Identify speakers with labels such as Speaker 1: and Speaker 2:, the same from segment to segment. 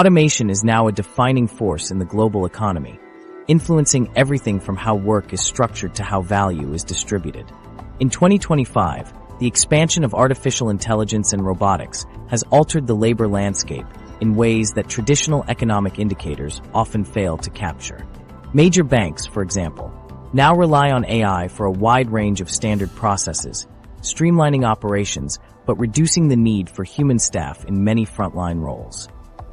Speaker 1: Automation is now a defining force in the global economy, influencing everything from how work is structured to how value is distributed. In 2025, the expansion of artificial intelligence and robotics has altered the labor landscape in ways that traditional economic indicators often fail to capture. Major banks, for example, now rely on AI for a wide range of standard processes, streamlining operations but reducing the need for human staff in many frontline roles.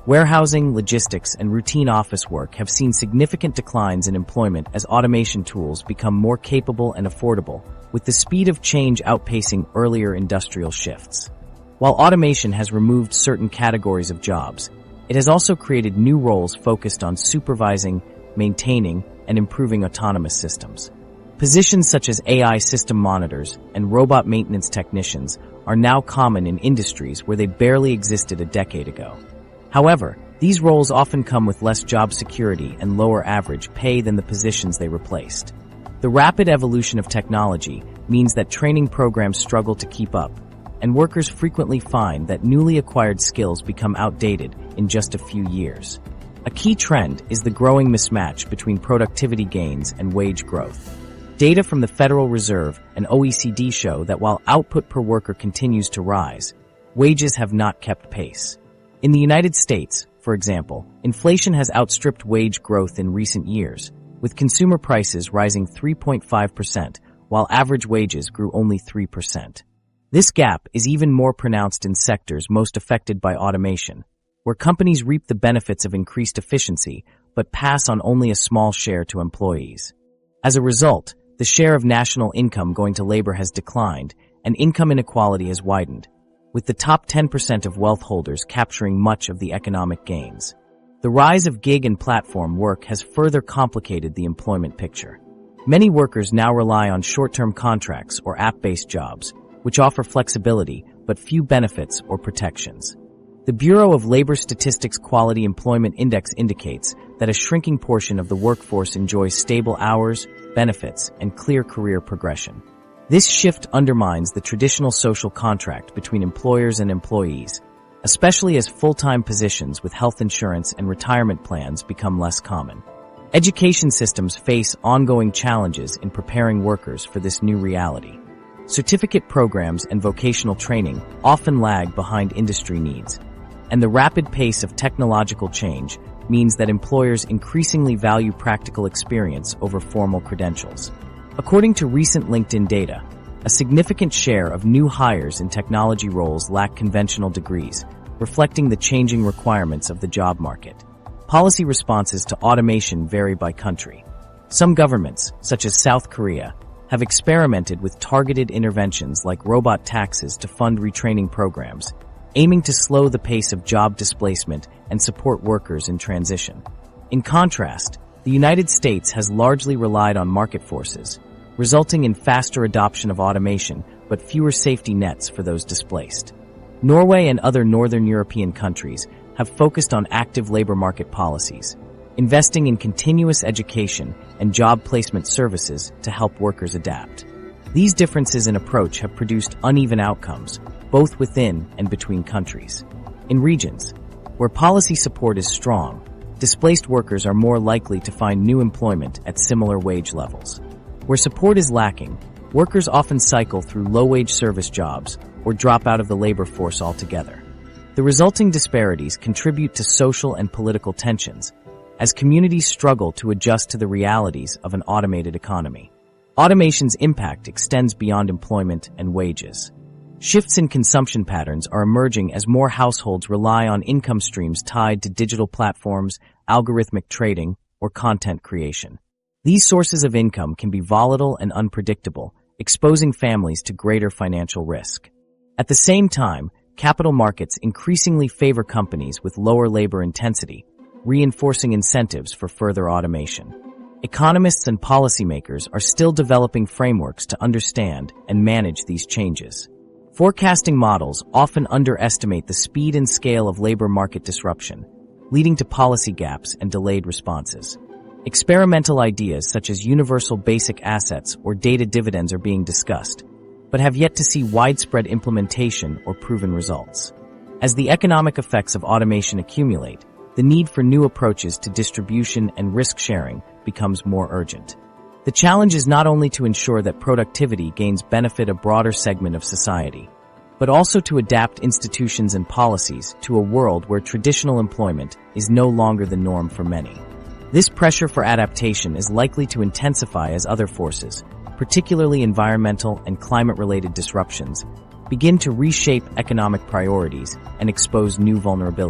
Speaker 1: Warehousing, logistics, and routine office work have seen significant declines in employment as automation tools become more capable and affordable, with the speed of change outpacing earlier industrial shifts. While automation has removed certain categories of jobs, it has also created new roles focused on supervising, maintaining, and improving autonomous systems. Positions such as AI system monitors and robot maintenance technicians are now common in industries where they barely existed a decade ago. However, these roles often come with less job security and lower average pay than the positions they replaced. The rapid evolution of technology means that training programs struggle to keep up, and workers frequently find that newly acquired skills become outdated in just a few years. A key trend is the growing mismatch between productivity gains and wage growth. Data from the Federal Reserve and OECD show that while output per worker continues to rise, wages have not kept pace. In the United States, for example, inflation has outstripped wage growth in recent years, with consumer prices rising 3.5%, while average wages grew only 3%. This gap is even more pronounced in sectors most affected by automation, where companies reap the benefits of increased efficiency but pass on only a small share to employees. As a result, the share of national income going to labor has declined, and income inequality has widened, with the top 10% of wealth holders capturing much of the economic gains. The rise of gig and platform work has further complicated the employment picture. Many workers now rely on short-term contracts or app-based jobs, which offer flexibility but few benefits or protections. The Bureau of Labor Statistics Quality Employment Index indicates that a shrinking portion of the workforce enjoys stable hours, benefits, and clear career progression. This shift undermines the traditional social contract between employers and employees, especially as full-time positions with health insurance and retirement plans become less common. Education systems face ongoing challenges in preparing workers for this new reality. Certificate programs and vocational training often lag behind industry needs, and the rapid pace of technological change means that employers increasingly value practical experience over formal credentials. According to recent LinkedIn data, a significant share of new hires in technology roles lack conventional degrees, reflecting the changing requirements of the job market. Policy responses to automation vary by country. Some governments, such as South Korea, have experimented with targeted interventions like robot taxes to fund retraining programs, aiming to slow the pace of job displacement and support workers in transition. In contrast, the United States has largely relied on market forces, resulting in faster adoption of automation but fewer safety nets for those displaced. Norway and other northern European countries have focused on active labor market policies, investing in continuous education and job placement services to help workers adapt. These differences in approach have produced uneven outcomes, both within and between countries. In regions where policy support is strong, displaced workers are more likely to find new employment at similar wage levels. Where support is lacking, workers often cycle through low-wage service jobs or drop out of the labor force altogether. The resulting disparities contribute to social and political tensions, as communities struggle to adjust to the realities of an automated economy. Automation's impact extends beyond employment and wages. Shifts in consumption patterns are emerging as more households rely on income streams tied to digital platforms, algorithmic trading, or content creation. These sources of income can be volatile and unpredictable, exposing families to greater financial risk. At the same time, capital markets increasingly favor companies with lower labor intensity, reinforcing incentives for further automation. Economists and policymakers are still developing frameworks to understand and manage these changes. Forecasting models often underestimate the speed and scale of labor market disruption, leading to policy gaps and delayed responses. Experimental ideas such as universal basic assets or data dividends are being discussed, but have yet to see widespread implementation or proven results. As the economic effects of automation accumulate, the need for new approaches to distribution and risk sharing becomes more urgent. The challenge is not only to ensure that productivity gains benefit a broader segment of society, but also to adapt institutions and policies to a world where traditional employment is no longer the norm for many. This pressure for adaptation is likely to intensify as other forces, particularly environmental and climate-related disruptions, begin to reshape economic priorities and expose new vulnerabilities.